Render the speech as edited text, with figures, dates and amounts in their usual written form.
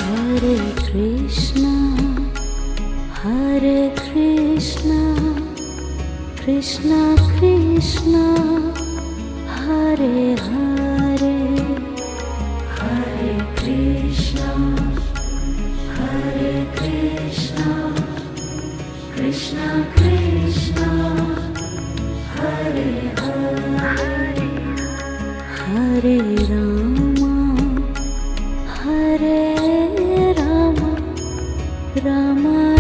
Hare Krishna, Hare Krishna, Krishna Krishna, Hare Hare, Hare Krishna, Hare Krishna, Krishna Krishna, Hare Hare, Hare Rama, Hare Rama, Rama